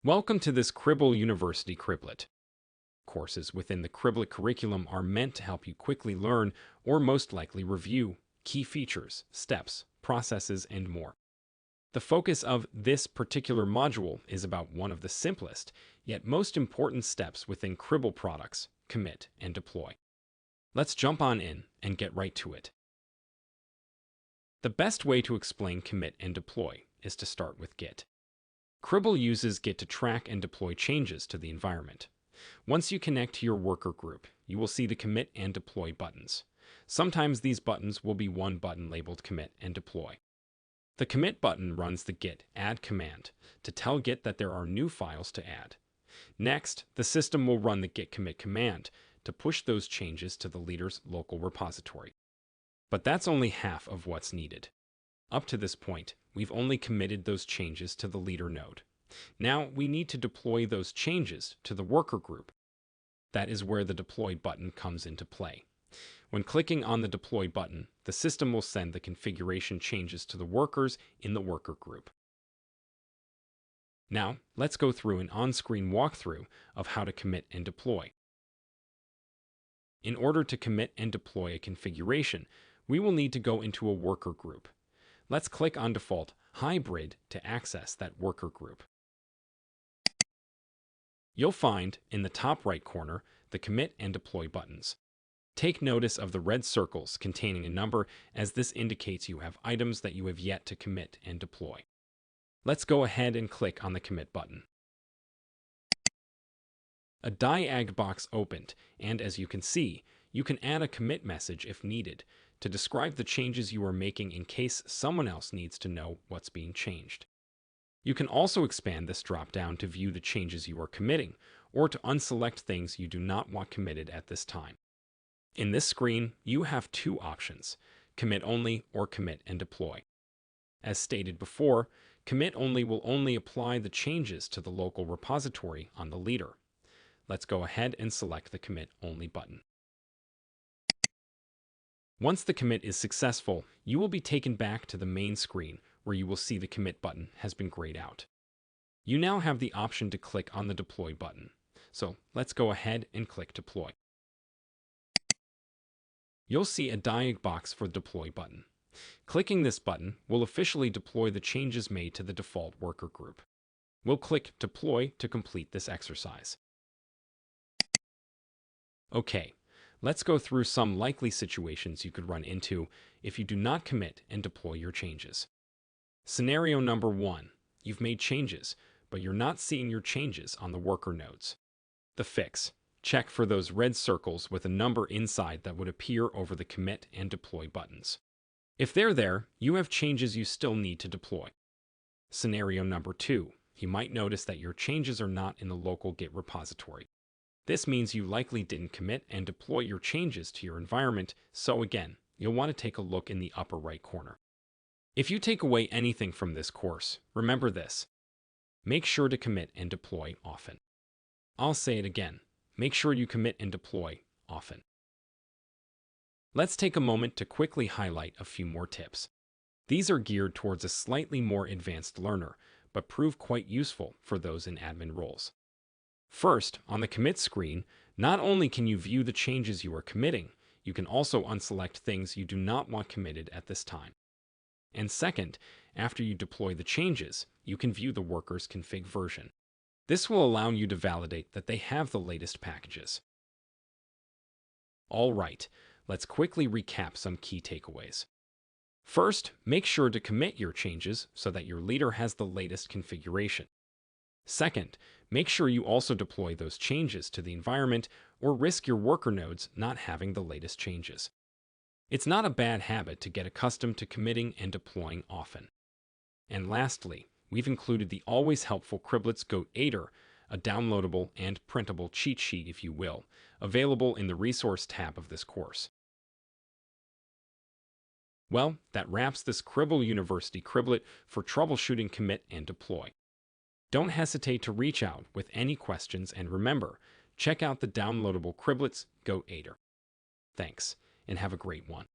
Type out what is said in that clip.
Welcome to this Cribl University Criblet. Courses within the Criblet curriculum are meant to help you quickly learn, or most likely review, key features, steps, processes, and more. The focus of this particular module is about one of the simplest, yet most important steps within Cribl products: commit and deploy. Let's jump on in and get right to it. The best way to explain commit and deploy is to start with Git. Cribl uses Git to track and deploy changes to the environment. Once you connect to your worker group, you will see the commit and deploy buttons. Sometimes these buttons will be one button labeled commit and deploy. The commit button runs the git add command to tell Git that there are new files to add. Next, the system will run the git commit command to push those changes to the leader's local repository. But that's only half of what's needed. Up to this point, we've only committed those changes to the leader node. Now we need to deploy those changes to the worker group. That is where the deploy button comes into play. When clicking on the deploy button, the system will send the configuration changes to the workers in the worker group. Now, let's go through an on-screen walkthrough of how to commit and deploy. In order to commit and deploy a configuration, we will need to go into a worker group. Let's click on Default Hybrid to access that worker group. You'll find in the top right corner the commit and deploy buttons. Take notice of the red circles containing a number, as this indicates you have items that you have yet to commit and deploy. Let's go ahead and click on the commit button. A dialog box opened, and as you can see, you can add a commit message if needed to describe the changes you are making in case someone else needs to know what's being changed. You can also expand this drop-down to view the changes you are committing, or to unselect things you do not want committed at this time. In this screen, you have two options: commit only or commit and deploy. As stated before, commit only will only apply the changes to the local repository on the leader. Let's go ahead and select the commit only button. Once the commit is successful, you will be taken back to the main screen where you will see the commit button has been grayed out. You now have the option to click on the deploy button. So let's go ahead and click deploy. You'll see a dialog box for the deploy button. Clicking this button will officially deploy the changes made to the default worker group. We'll click deploy to complete this exercise. Okay. Let's go through some likely situations you could run into if you do not commit and deploy your changes. Scenario number 1. You've made changes, but you're not seeing your changes on the worker nodes. The fix: check for those red circles with a number inside that would appear over the commit and deploy buttons. If they're there, you have changes you still need to deploy. Scenario number 2. You might notice that your changes are not in the local Git repository. This means you likely didn't commit and deploy your changes to your environment, so again, you'll want to take a look in the upper right corner. If you take away anything from this course, remember this: make sure to commit and deploy often. I'll say it again: make sure you commit and deploy often. Let's take a moment to quickly highlight a few more tips. These are geared towards a slightly more advanced learner, but prove quite useful for those in admin roles. First, on the commit screen, not only can you view the changes you are committing, you can also unselect things you do not want committed at this time. And second, after you deploy the changes, you can view the worker's config version. This will allow you to validate that they have the latest packages. All right, let's quickly recap some key takeaways. First, make sure to commit your changes so that your leader has the latest configuration. Second, make sure you also deploy those changes to the environment, or risk your worker nodes not having the latest changes. It's not a bad habit to get accustomed to committing and deploying often. And lastly, we've included the always helpful Criblet's Goat Aider, a downloadable and printable cheat sheet, if you will, available in the Resource tab of this course. Well, that wraps this Cribl University Criblet for troubleshooting commit and deploy. Don't hesitate to reach out with any questions, and remember, check out the downloadable Criblet's Goat Aider. Thanks, and have a great one.